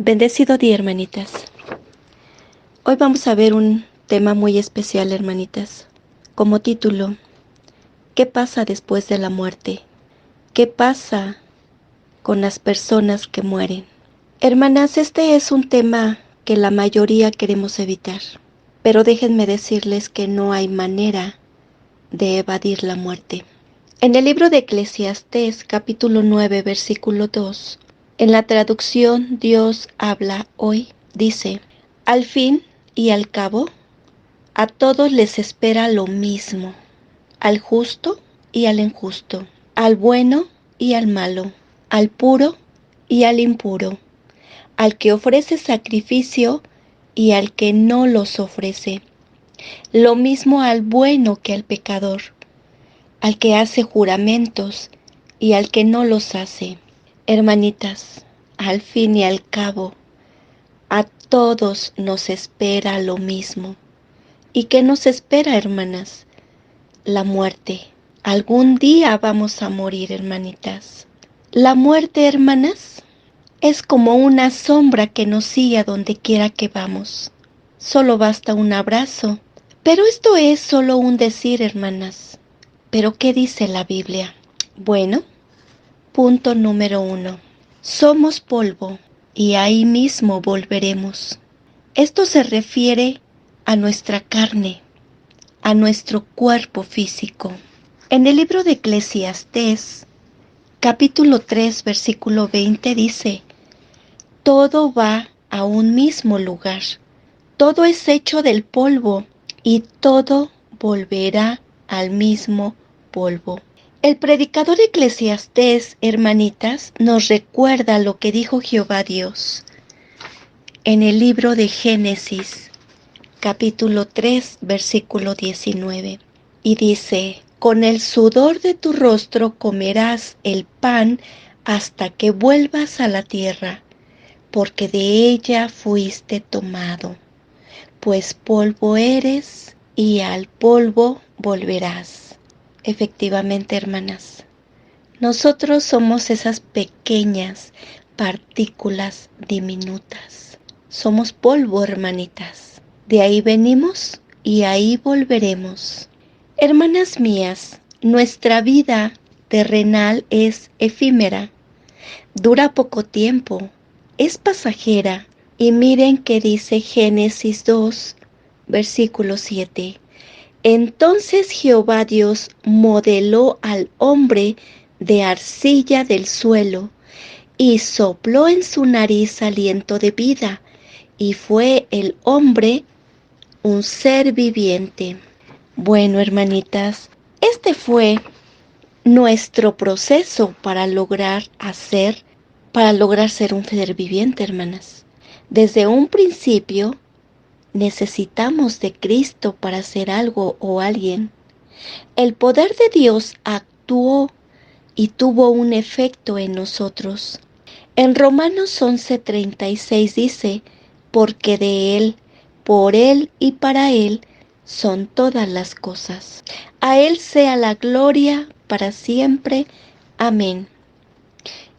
Bendecido día, hermanitas. Hoy vamos a ver un tema muy especial, hermanitas. Como título, ¿qué pasa después de la muerte? ¿Qué pasa con las personas que mueren? Hermanas, este es un tema que la mayoría queremos evitar, pero déjenme decirles que no hay manera de evadir la muerte. En el libro de Eclesiastés, capítulo 9, versículo 2, en la traducción Dios habla hoy, dice: al fin y al cabo, a todos les espera lo mismo, al justo y al injusto, al bueno y al malo, al puro y al impuro, al que ofrece sacrificio y al que no los ofrece, lo mismo al bueno que al pecador, al que hace juramentos y al que no los hace. Hermanitas, al fin y al cabo, a todos nos espera lo mismo. ¿Y qué nos espera, hermanas? La muerte. Algún día vamos a morir, hermanitas. La muerte, hermanas, es como una sombra que nos sigue a donde quiera que vamos. Solo basta un abrazo. Pero esto es solo un decir, hermanas. ¿Pero qué dice la Biblia? Bueno, punto número 1. Somos polvo y ahí mismo volveremos. Esto se refiere a nuestra carne, a nuestro cuerpo físico. En el libro de Eclesiastés, capítulo 3, versículo 20 dice: todo va a un mismo lugar, todo es hecho del polvo y todo volverá al mismo polvo. El predicador Eclesiastés, hermanitas, nos recuerda lo que dijo Jehová Dios en el libro de Génesis, capítulo 3, versículo 19. Y dice: con el sudor de tu rostro comerás el pan hasta que vuelvas a la tierra, porque de ella fuiste tomado, pues polvo eres y al polvo volverás. Efectivamente, hermanas, nosotros somos esas pequeñas partículas diminutas. Somos polvo, hermanitas. De ahí venimos y ahí volveremos. Hermanas mías, nuestra vida terrenal es efímera, dura poco tiempo, es pasajera. Y miren qué dice Génesis 2, versículo 7. Entonces Jehová Dios modeló al hombre de arcilla del suelo y sopló en su nariz aliento de vida, y fue el hombre un ser viviente. Bueno, hermanitas, este fue nuestro proceso para lograr ser un ser viviente, hermanas. Desde un principio necesitamos de Cristo para hacer algo o alguien. El poder de Dios actuó y tuvo un efecto en nosotros. En Romanos 11:36 dice: porque de Él, por Él y para Él son todas las cosas. A Él sea la gloria para siempre. Amén.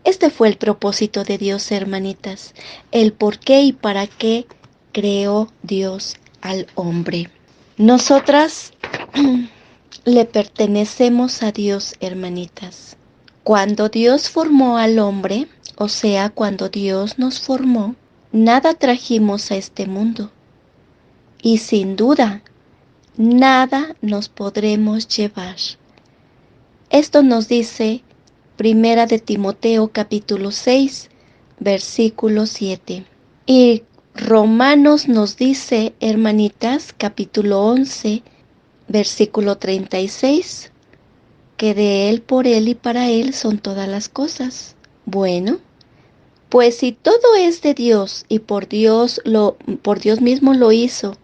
Este fue el propósito de Dios, hermanitas, el por qué y para qué creó Dios al hombre. Nosotras le pertenecemos a Dios, hermanitas. Cuando Dios formó al hombre, o sea, cuando Dios nos formó, nada trajimos a este mundo. Y sin duda, nada nos podremos llevar. Esto nos dice Primera de Timoteo capítulo 6, versículo 7. Y Romanos nos dice, hermanitas, capítulo 11, versículo 36, que de Él, por Él y para Él son todas las cosas. Bueno, pues si todo es de Dios y por Dios mismo lo hizo,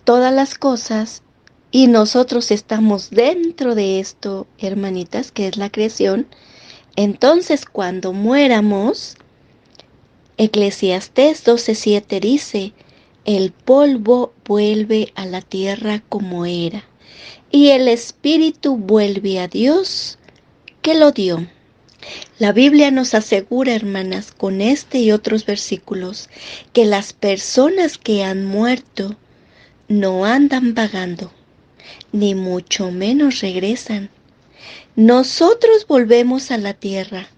todas las cosas, y nosotros estamos dentro de esto, hermanitas, que es la creación, entonces cuando muéramos, Eclesiastés 12:7 dice: el polvo vuelve a la tierra como era, y el espíritu vuelve a Dios que lo dio. La Biblia nos asegura, hermanas, con este y otros versículos, que las personas que han muerto no andan vagando, ni mucho menos regresan. Nosotros volvemos a la tierra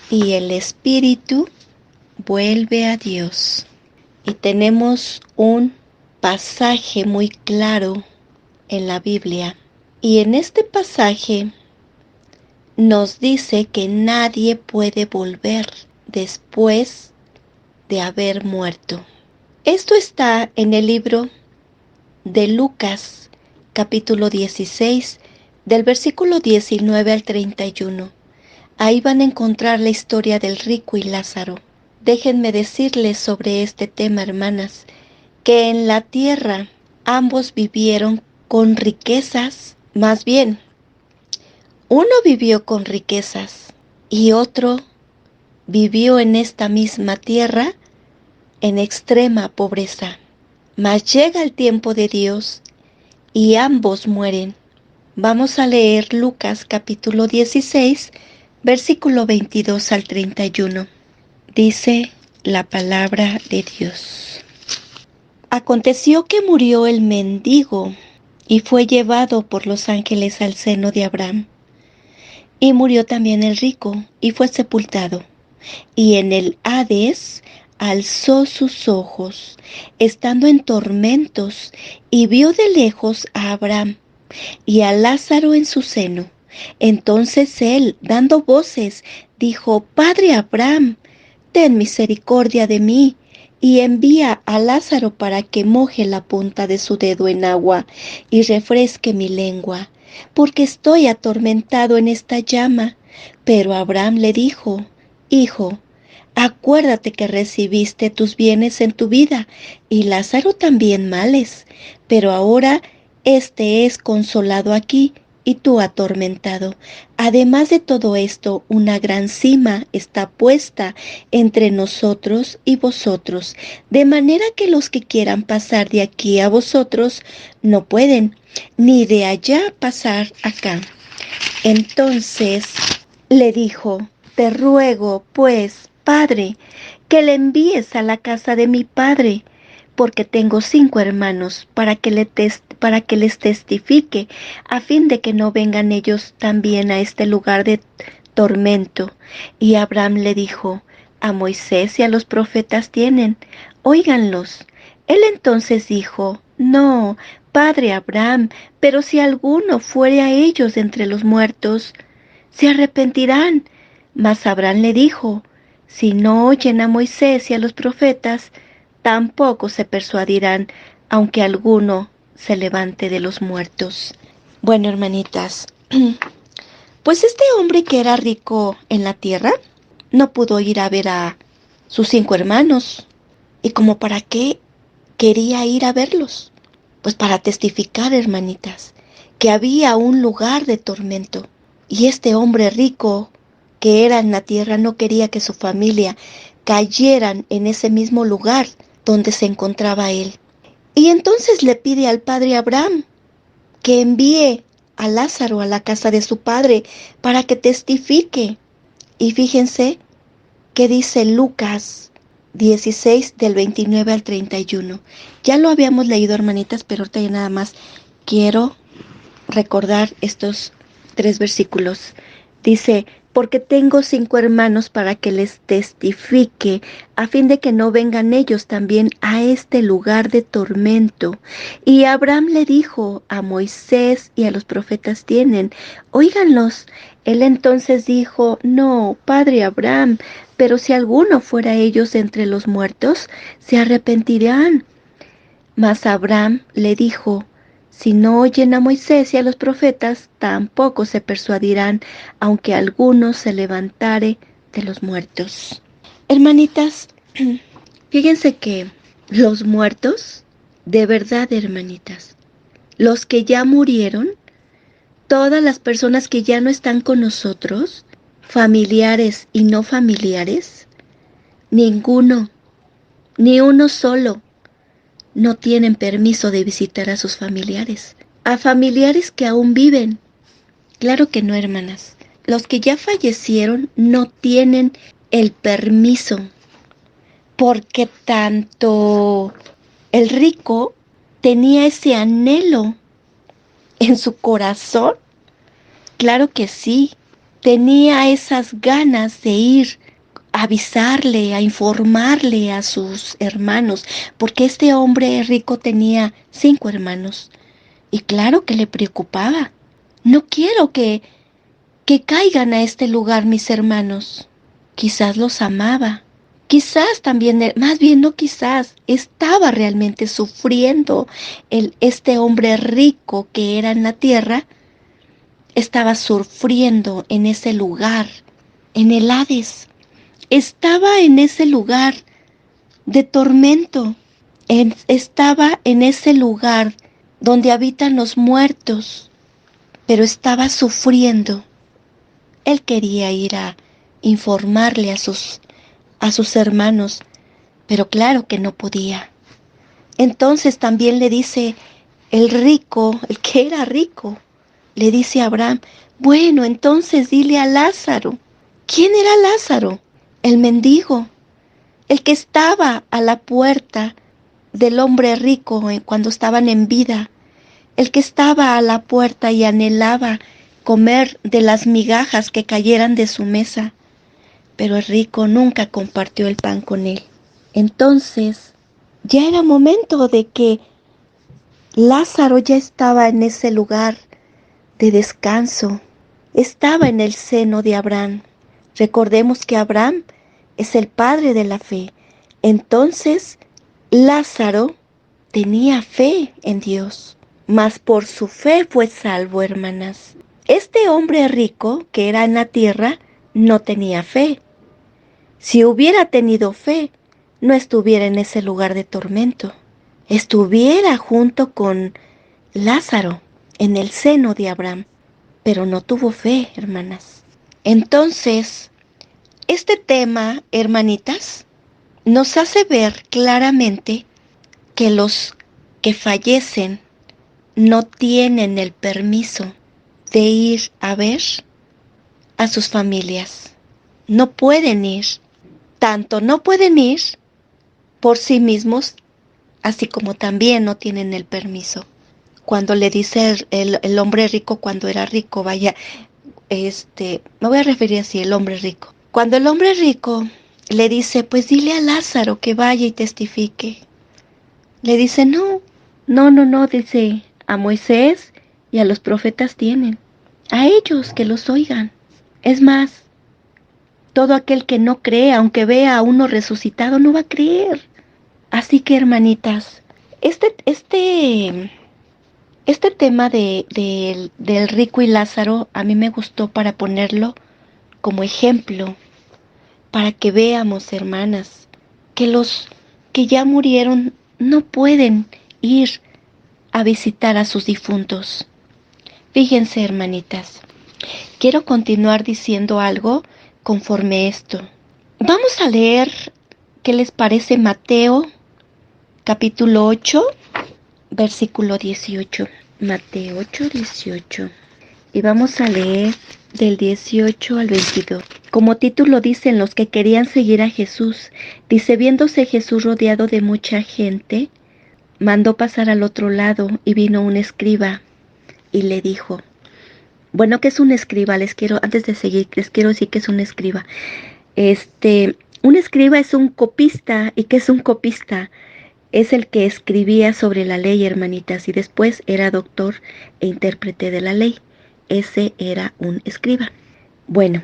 y el espíritu vuelve a Dios. Y tenemos un pasaje muy claro en la Biblia. Y en este pasaje nos dice que nadie puede volver después de haber muerto. Esto está en el libro de Lucas, capítulo 16, del versículo 19 al 31. Ahí van a encontrar la historia del rico y Lázaro. Déjenme decirles sobre este tema, hermanas, que en la tierra ambos vivieron con riquezas, más bien, uno vivió con riquezas y otro vivió en esta misma tierra en extrema pobreza. Mas llega el tiempo de Dios y ambos mueren. Vamos a leer Lucas capítulo 16, versículo 22 al 31. Dice la palabra de Dios. Aconteció que murió el mendigo y fue llevado por los ángeles al seno de Abraham. Y murió también el rico y fue sepultado. Y en el Hades alzó sus ojos, estando en tormentos, y vio de lejos a Abraham y a Lázaro en su seno. Entonces él, dando voces, dijo: Padre Abraham, ten misericordia de mí, y envía a Lázaro para que moje la punta de su dedo en agua y refresque mi lengua, porque estoy atormentado en esta llama. Pero Abraham le dijo: Hijo, acuérdate que recibiste tus bienes en tu vida, y Lázaro también males, pero ahora éste es consolado aquí y tú atormentado. Además de todo esto, una gran cima está puesta entre nosotros y vosotros, de manera que los que quieran pasar de aquí a vosotros no pueden, ni de allá pasar acá. Entonces le dijo: Te ruego, pues, Padre, que le envíes a la casa de mi padre, porque tengo 5 hermanos, para que les testifique, a fin de que no vengan ellos también a este lugar de tormento. Y Abraham le dijo: A Moisés y a los profetas tienen, óiganlos. Él entonces dijo: No, padre Abraham, pero si alguno fuere a ellos de entre los muertos, se arrepentirán. Mas Abraham le dijo: Si no oyen a Moisés y a los profetas, tampoco se persuadirán, aunque alguno se levante de los muertos. Bueno, hermanitas, pues este hombre que era rico en la tierra no pudo ir a ver a sus 5 hermanos. ¿Y como para qué quería ir a verlos? Pues para testificar, hermanitas, que había un lugar de tormento. Y este hombre rico que era en la tierra no quería que su familia cayeran en ese mismo lugar donde se encontraba él. Y entonces le pide al padre Abraham que envíe a Lázaro a la casa de su padre para que testifique. Y fíjense que dice Lucas 16 del 29 al 31. Ya lo habíamos leído, hermanitas, pero ahorita ya nada más quiero recordar estos 3 versículos. Dice: Porque tengo 5 hermanos para que les testifique, a fin de que no vengan ellos también a este lugar de tormento. Y Abraham le dijo: A Moisés y a los profetas tienen, óiganlos. Él entonces dijo: No, padre Abraham, pero si alguno fuera ellos entre los muertos, se arrepentirán. Mas Abraham le dijo: Si no oyen a Moisés y a los profetas, tampoco se persuadirán, aunque alguno se levantare de los muertos. Hermanitas, fíjense que los muertos, de verdad, hermanitas, los que ya murieron, todas las personas que ya no están con nosotros, familiares y no familiares, ninguno, ni uno solo, no tienen permiso de visitar a sus familiares. A familiares que aún viven. Claro que no, hermanas. los que ya fallecieron no tienen el permiso, porque tanto el rico tenía ese anhelo en su corazón. Claro que sí, tenía esas ganas de ir a avisarle, a informarle a sus hermanos, porque este hombre rico tenía 5 hermanos. Y claro que le preocupaba. No quiero que caigan a este lugar mis hermanos. Quizás los amaba. Quizás también, más bien no quizás, estaba realmente sufriendo este hombre rico que era en la tierra, estaba sufriendo en ese lugar, en el Hades. Estaba en ese lugar de tormento. Estaba en ese lugar donde habitan los muertos, pero estaba sufriendo. Él quería ir a informarle a sus hermanos, pero claro que no podía. Entonces también le dice el rico, el que era rico, le dice a Abraham, bueno, entonces dile a Lázaro. ¿Quién era Lázaro? El mendigo, el que estaba a la puerta del hombre rico cuando estaban en vida, el que estaba a la puerta y anhelaba comer de las migajas que cayeran de su mesa, pero el rico nunca compartió el pan con él. Entonces, ya era momento de que Lázaro ya estaba en ese lugar de descanso, estaba en el seno de Abraham. Recordemos que Abraham es el padre de la fe. Entonces, Lázaro tenía fe en Dios, mas por su fe fue salvo, hermanas. Este hombre rico que era en la tierra no tenía fe. Si hubiera tenido fe, no estuviera en ese lugar de tormento. Estuviera junto con Lázaro en el seno de Abraham, pero no tuvo fe, hermanas. Entonces, este tema, hermanitas, nos hace ver claramente que los que fallecen no tienen el permiso de ir a ver a sus familias. No pueden ir. Tanto no pueden ir por sí mismos, así como también no tienen el permiso. Cuando le dice el hombre rico cuando era rico, vaya, me voy a referir así, el hombre rico. Cuando el hombre rico le dice, pues dile a Lázaro que vaya y testifique. Le dice, no, dice, a Moisés y a los profetas tienen. A ellos que los oigan. Es más, todo aquel que no cree, aunque vea a uno resucitado, no va a creer. Así que, hermanitas, este tema del rico y Lázaro a mí me gustó para ponerlo como ejemplo, para que veamos, hermanas, que los que ya murieron no pueden ir a visitar a sus difuntos. Fíjense, hermanitas, quiero continuar diciendo algo conforme esto. Vamos a leer, ¿qué les parece? Mateo, capítulo 8, versículo 18. Mateo 8, 18. Y vamos a leer del 18 al 22. Como título dicen los que querían seguir a Jesús. Dice, viéndose Jesús rodeado de mucha gente, mandó pasar al otro lado y vino un escriba y le dijo, bueno, ¿qué es un escriba? Antes de seguir, les quiero decir que es un escriba. Un escriba es un copista. ¿Y qué es un copista? Es el que escribía sobre la ley, hermanitas, y después era doctor e intérprete de la ley. Ese era un escriba. Bueno,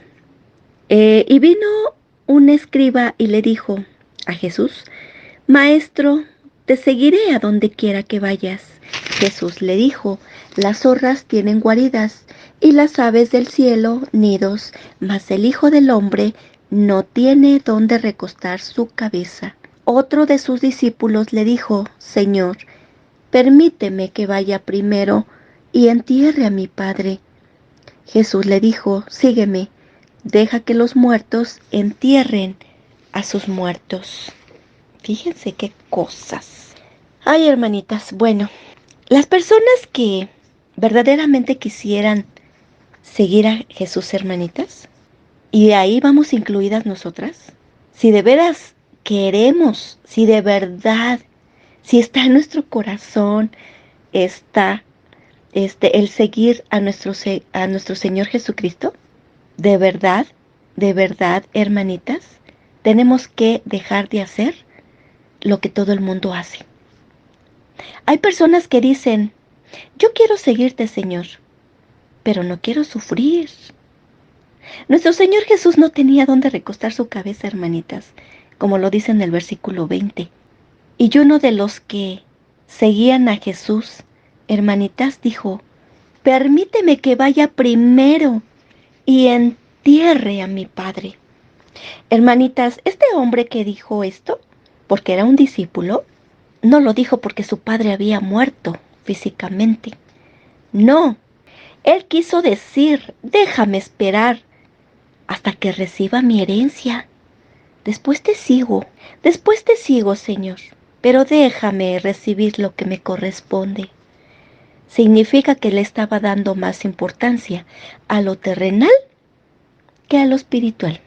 y vino un escriba y le dijo a Jesús, Maestro, te seguiré a donde quiera que vayas. Jesús le dijo, las zorras tienen guaridas y las aves del cielo nidos, mas el Hijo del Hombre no tiene donde recostar su cabeza. Otro de sus discípulos le dijo, Señor, permíteme que vaya primero y entierre a mi Padre. Jesús le dijo, sígueme, deja que los muertos entierren a sus muertos. Fíjense qué cosas. Ay, hermanitas, bueno, las personas que verdaderamente quisieran seguir a Jesús, hermanitas? Y ahí vamos incluidas nosotras. Si de veras queremos, si de verdad, si está en nuestro corazón, está el seguir a nuestro Señor Jesucristo, de verdad, hermanitas, tenemos que dejar de hacer lo que todo el mundo hace. Hay personas que dicen, yo quiero seguirte, Señor, pero no quiero sufrir. Nuestro Señor Jesús no tenía dónde recostar su cabeza, hermanitas, como lo dice en el versículo 20. Y uno de los que seguían a Jesús, hermanitas, dijo, permíteme que vaya primero y entierre a mi padre. Hermanitas, este hombre que dijo esto, porque era un discípulo, no lo dijo porque su padre había muerto físicamente. No, él quiso decir, déjame esperar hasta que reciba mi herencia. Después te sigo, Señor, pero déjame recibir lo que me corresponde. Significa que le estaba dando más importancia a lo terrenal que a lo espiritual.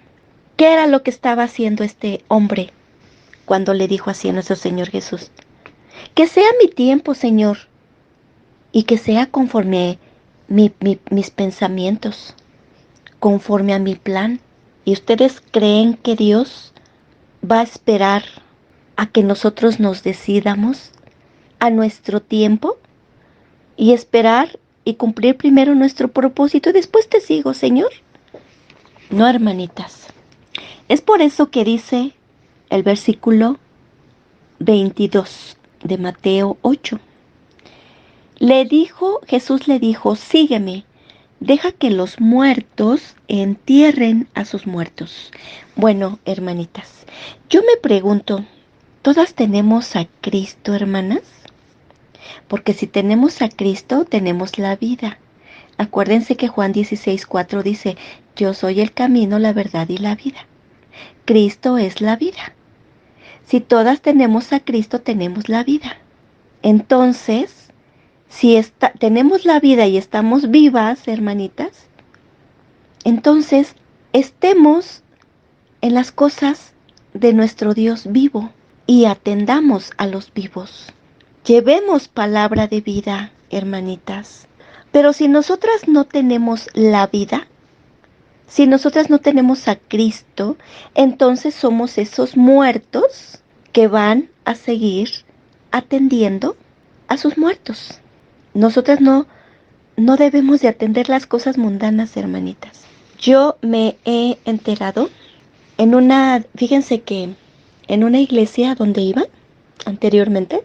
¿Qué era lo que estaba haciendo este hombre cuando le dijo así a nuestro Señor Jesús? Que sea mi tiempo, Señor, y que sea conforme mis pensamientos, conforme a mi plan. ¿Y ustedes creen que Dios va a esperar a que nosotros nos decidamos a nuestro tiempo y esperar y cumplir primero nuestro propósito y después te sigo, Señor? No, hermanitas. Es por eso que dice el versículo 22 de Mateo 8. Jesús le dijo, sígueme, deja que los muertos entierren a sus muertos. Bueno, hermanitas, yo me pregunto, ¿todas tenemos a Cristo, hermanas? Porque si tenemos a Cristo, tenemos la vida. Acuérdense que Juan 16:4 dice, yo soy el camino, la verdad y la vida. Cristo es la vida. Si todas tenemos a Cristo, tenemos la vida. Entonces, si tenemos la vida y estamos vivas, hermanitas, entonces estemos en las cosas de nuestro Dios vivo y atendamos a los vivos. Llevemos palabra de vida, hermanitas. Pero si nosotras no tenemos la vida, si nosotras no tenemos a Cristo, entonces somos esos muertos que van a seguir atendiendo a sus muertos. Nosotras no debemos de atender las cosas mundanas, hermanitas. Yo me he enterado fíjense que en una iglesia donde iba anteriormente,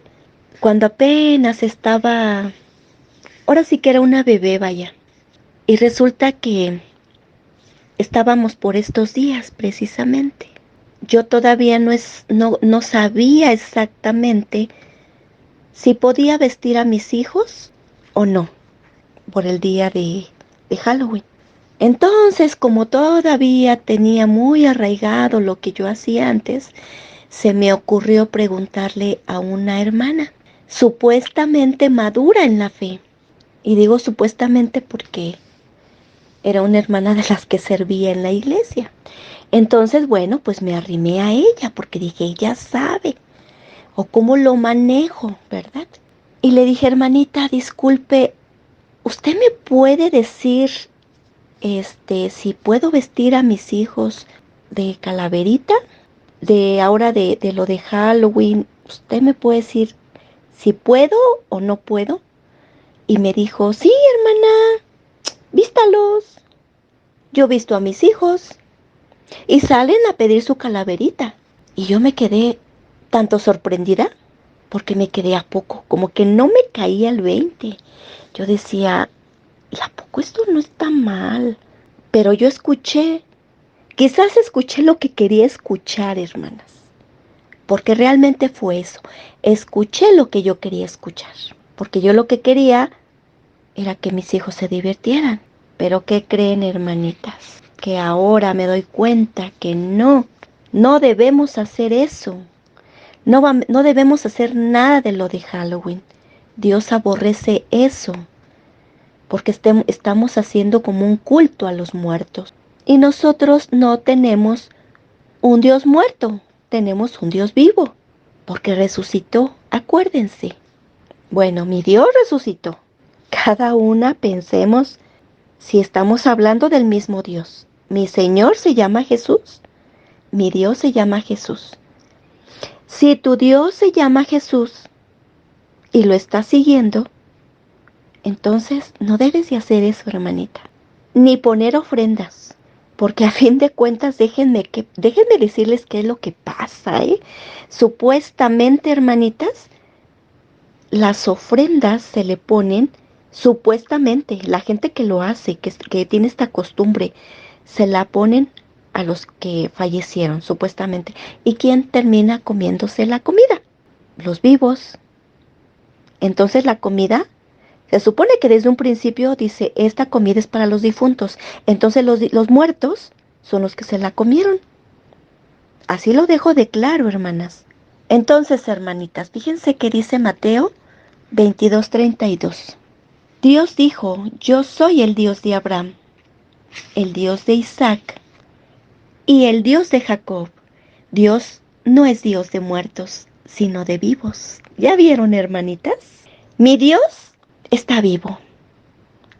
cuando apenas estaba, ahora sí que era una bebé, vaya, y resulta que estábamos por estos días precisamente. Yo todavía no sabía exactamente si podía vestir a mis hijos o no por el día de Halloween. Entonces, como todavía tenía muy arraigado lo que yo hacía antes, se me ocurrió preguntarle a una hermana, supuestamente madura en la fe. Y digo supuestamente porque era una hermana de las que servía en la iglesia. Entonces, bueno, pues me arrimé a ella porque dije, ella sabe, o cómo lo manejo, ¿verdad? Y le dije, hermanita, disculpe, ¿usted me puede decir, si puedo vestir a mis hijos de calaverita? De lo de Halloween, ¿usted me puede decir si puedo o no puedo? Y me dijo, sí, hermana, vístalos. Yo visto a mis hijos y salen a pedir su calaverita. Y yo me quedé tanto sorprendida porque me quedé a poco, como que no me caía el 20. Yo decía, ¿y a poco esto no está mal? Pero yo quizás escuché lo que quería escuchar, hermanas. Porque realmente fue eso. Escuché lo que yo quería escuchar. Porque yo lo que quería era que mis hijos se divirtieran. Pero ¿qué creen, hermanitas? Que ahora me doy cuenta que no debemos hacer eso. No debemos hacer nada de lo de Halloween. Dios aborrece eso. porque estamos haciendo como un culto a los muertos. Y nosotros no tenemos un Dios muerto, tenemos un Dios vivo, porque resucitó, acuérdense. Bueno, mi Dios resucitó. Cada una pensemos si estamos hablando del mismo Dios. Mi Señor se llama Jesús, mi Dios se llama Jesús. Si tu Dios se llama Jesús y lo estás siguiendo, entonces no debes de hacer eso, hermanita. Ni poner ofrendas. Porque a fin de cuentas, déjenme decirles qué es lo que pasa, ¿eh? Supuestamente, hermanitas, las ofrendas se le ponen, supuestamente, la gente que lo hace, que tiene esta costumbre, se la ponen a los que fallecieron, supuestamente. ¿Y quién termina comiéndose la comida? Los vivos. Entonces la comida, se supone que desde un principio dice, esta comida es para los difuntos. Entonces los muertos son los que se la comieron. Así lo dejo de claro, hermanas. Entonces, hermanitas, fíjense que dice Mateo 22:32. Dios dijo, yo soy el Dios de Abraham, el Dios de Isaac y el Dios de Jacob. Dios no es Dios de muertos, sino de vivos. ¿Ya vieron, hermanitas? Mi Dios está vivo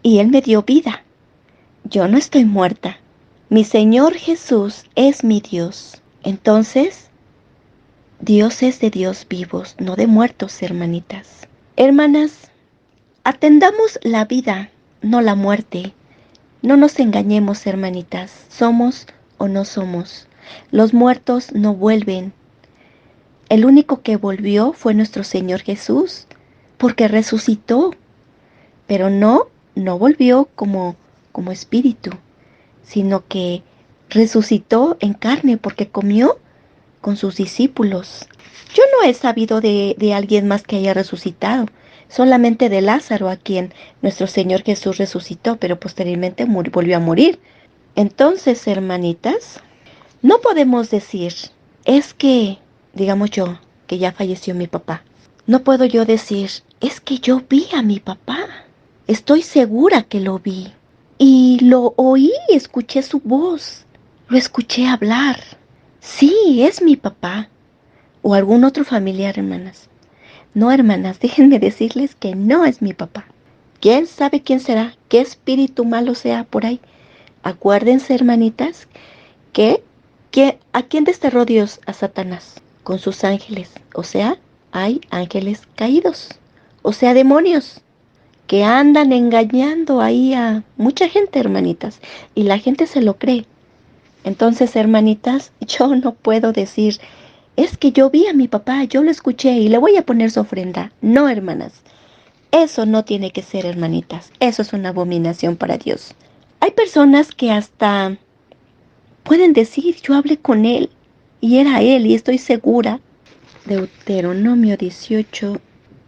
y Él me dio vida. Yo no estoy muerta. Mi Señor Jesús es mi Dios. Entonces, Dios es de Dios vivos, no de muertos, hermanitas. Hermanas, atendamos la vida, no la muerte. No nos engañemos, hermanitas. Somos o no somos. Los muertos no vuelven. El único que volvió fue nuestro Señor Jesús, porque resucitó. Pero no volvió como espíritu, sino que resucitó en carne porque comió con sus discípulos. Yo no he sabido de alguien más que haya resucitado, solamente de Lázaro, a quien nuestro Señor Jesús resucitó, pero posteriormente volvió a morir. Entonces, hermanitas, no podemos decir, es que, digamos yo, que ya falleció mi papá. No puedo yo decir, es que yo vi a mi papá. Estoy segura que lo vi. Y lo oí, escuché su voz. Lo escuché hablar. Sí, es mi papá. O algún otro familiar, hermanas. No, hermanas, déjenme decirles que no es mi papá. ¿Quién sabe quién será? ¿Qué espíritu malo sea por ahí? Acuérdense, hermanitas, ¿a quién desterró Dios? A Satanás, con sus ángeles. O sea, hay ángeles caídos. O sea, demonios que andan engañando ahí a mucha gente, hermanitas, y la gente se lo cree. Entonces, hermanitas, yo no puedo decir, es que yo vi a mi papá, yo lo escuché y le voy a poner su ofrenda. No, hermanas, eso no tiene que ser, hermanitas. Eso es una abominación para Dios. Hay personas que hasta pueden decir, yo hablé con él y era él y estoy segura. Deuteronomio 18,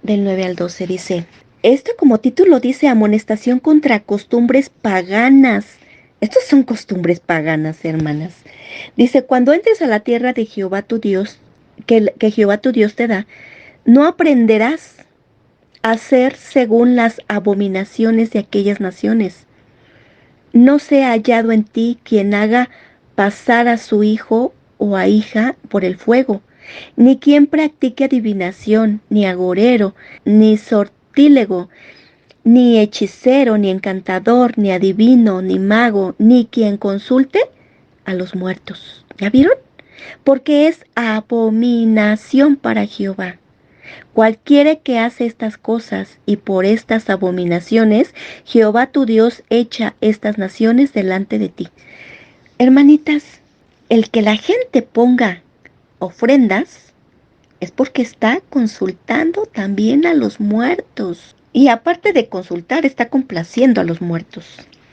del 9 al 12 dice, esto como título dice amonestación contra costumbres paganas. Estos son costumbres paganas, hermanas. Dice, cuando entres a la tierra de Jehová tu Dios, que Jehová tu Dios te da, no aprenderás a hacer según las abominaciones de aquellas naciones. No sea hallado en ti quien haga pasar a su hijo o a hija por el fuego, ni quien practique adivinación, ni agorero, ni sortílego, ni hechicero, ni encantador, ni adivino, ni mago, ni quien consulte a los muertos. ¿Ya vieron? Porque es abominación para Jehová. Cualquiera que hace estas cosas y por estas abominaciones, Jehová tu Dios echa estas naciones delante de ti. Hermanitas, el que la gente ponga ofrendas es porque está consultando también a los muertos. Y aparte de consultar, está complaciendo a los muertos.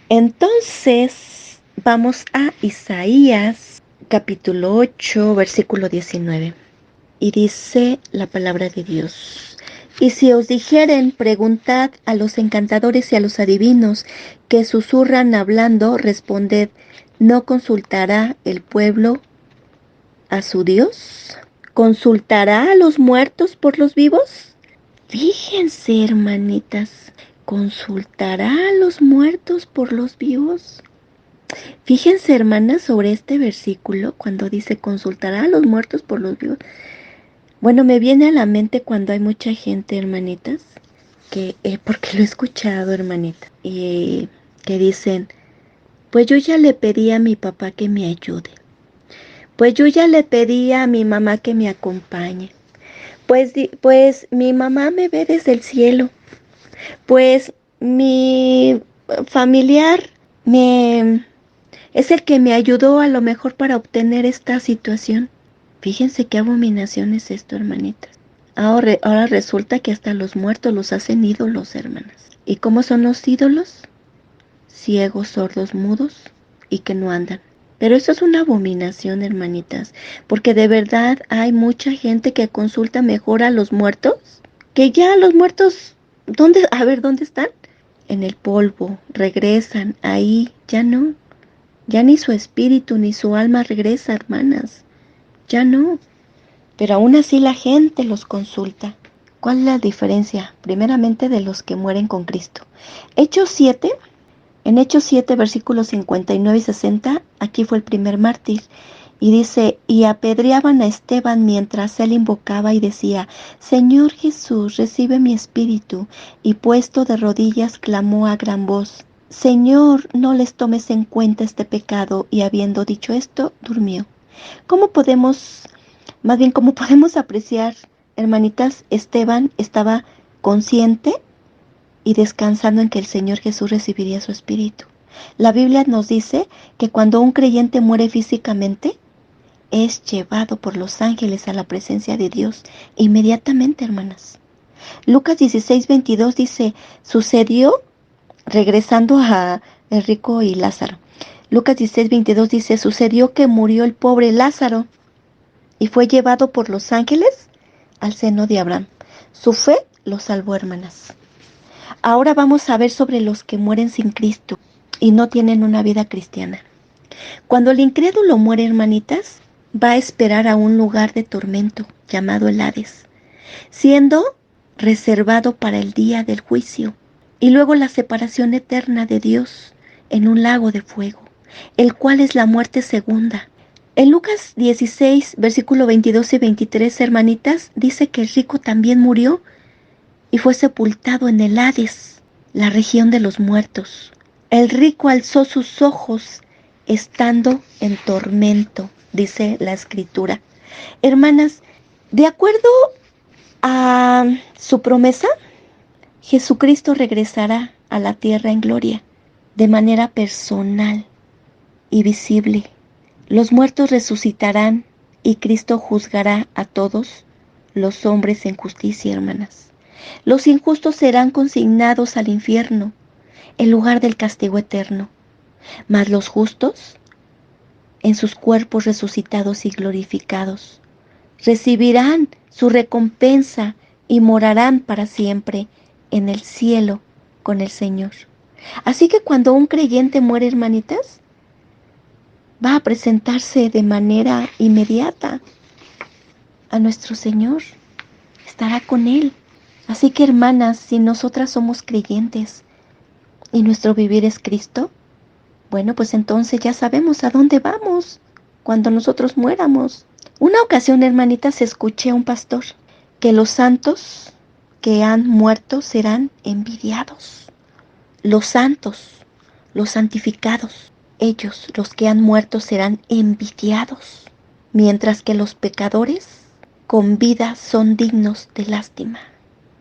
Entonces, vamos a Isaías capítulo 8, versículo 19. Y dice la palabra de Dios. Y si os dijeren, preguntad a los encantadores y a los adivinos que susurran hablando, responded, ¿no consultará el pueblo a su Dios? ¿Consultará a los muertos por los vivos? Fíjense, hermanitas, ¿consultará a los muertos por los vivos? Fíjense, hermanas, sobre este versículo, cuando dice consultará a los muertos por los vivos. Bueno, me viene a la mente cuando hay mucha gente, hermanitas, que, porque lo he escuchado, hermanita, y que dicen, pues yo ya le pedí a mi papá que me ayude, pues yo ya le pedí a mi mamá que me acompañe, pues mi mamá me ve desde el cielo, pues mi familiar me es el que me ayudó a lo mejor para obtener esta situación. Fíjense qué abominación es esto, hermanitas. Ahora resulta que hasta los muertos los hacen ídolos, hermanas. ¿Y cómo son los ídolos? Ciegos, sordos, mudos y que no andan. Pero eso es una abominación, hermanitas, porque de verdad hay mucha gente que consulta mejor a los muertos, que ya los muertos, ¿dónde? A ver, ¿dónde están? En el polvo, regresan, ahí, ya no. Ya ni su espíritu ni su alma regresa, hermanas. Ya no. Pero aún así la gente los consulta. ¿Cuál es la diferencia? Primeramente de los que mueren con Cristo. Hechos 7, en Hechos 7, versículos 59 y 60, aquí fue el primer mártir. Y dice, y apedreaban a Esteban mientras él invocaba y decía, Señor Jesús, recibe mi espíritu. Y puesto de rodillas clamó a gran voz, Señor, no les tomes en cuenta este pecado. Y habiendo dicho esto, durmió. ¿Cómo podemos apreciar, hermanitas? Esteban estaba consciente y descansando en que el Señor Jesús recibiría su espíritu. La Biblia nos dice que cuando un creyente muere físicamente, es llevado por los ángeles a la presencia de Dios inmediatamente, hermanas. Lucas 16:22 dice, sucedió, regresando a el rico y Lázaro. Lucas 16:22 dice, sucedió que murió el pobre Lázaro y fue llevado por los ángeles al seno de Abraham. Su fe lo salvó, hermanas. Ahora vamos a ver sobre los que mueren sin Cristo y no tienen una vida cristiana. Cuando el incrédulo muere, hermanitas, va a esperar a un lugar de tormento llamado el Hades, siendo reservado para el día del juicio y luego la separación eterna de Dios en un lago de fuego, el cual es la muerte segunda. En Lucas 16, versículo 22 y 23, hermanitas, dice que el rico también murió y fue sepultado en el Hades, la región de los muertos. El rico alzó sus ojos estando en tormento, dice la escritura. Hermanas, de acuerdo a su promesa, Jesucristo regresará a la tierra en gloria, de manera personal y visible. Los muertos resucitarán y Cristo juzgará a todos los hombres en justicia, hermanas. Los injustos serán consignados al infierno, el lugar del castigo eterno. Mas los justos, en sus cuerpos resucitados y glorificados, recibirán su recompensa y morarán para siempre en el cielo con el Señor. Así que cuando un creyente muere, hermanitas, va a presentarse de manera inmediata a nuestro Señor. Estará con Él. Así que, hermanas, si nosotras somos creyentes y nuestro vivir es Cristo, bueno, pues entonces ya sabemos a dónde vamos cuando nosotros muéramos. Una ocasión, hermanitas, escuché a un pastor que los santos que han muerto serán envidiados. Los santos, los santificados, ellos, los que han muerto, serán envidiados, mientras que los pecadores con vida son dignos de lástima.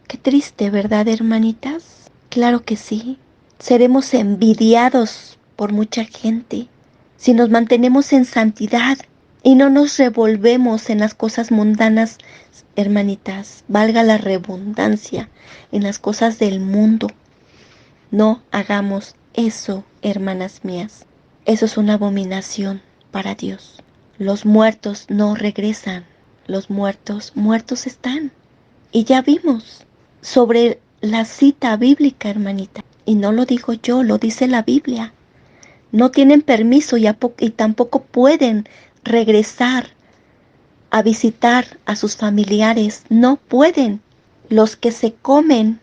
Qué triste, ¿verdad, hermanitas? Claro que sí. Seremos envidiados por mucha gente si nos mantenemos en santidad y no nos revolvemos en las cosas mundanas, hermanitas. Valga la redundancia, en las cosas del mundo. No hagamos eso, hermanas mías. Eso es una abominación para Dios. Los muertos no regresan. Los muertos están. Y ya vimos sobre la cita bíblica, hermanita. Y no lo digo yo, lo dice la Biblia. No tienen permiso y tampoco pueden regresar a visitar a sus familiares. No pueden. Los que se comen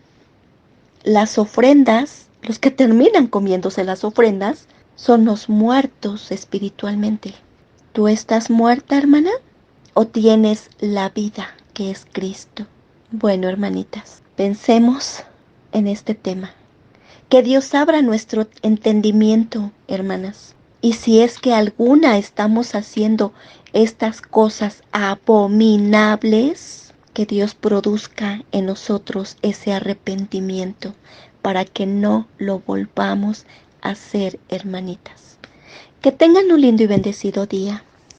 las ofrendas, los que terminan comiéndose las ofrendas, son los muertos espiritualmente. ¿Tú estás muerta, hermana? ¿O tienes la vida que es Cristo? Bueno, hermanitas, pensemos en este tema. Que Dios abra nuestro entendimiento, hermanas. Y si es que alguna estamos haciendo estas cosas abominables, que Dios produzca en nosotros ese arrepentimiento para que no lo volvamos a hacer, hermanitas. Que tengan un lindo y bendecido día.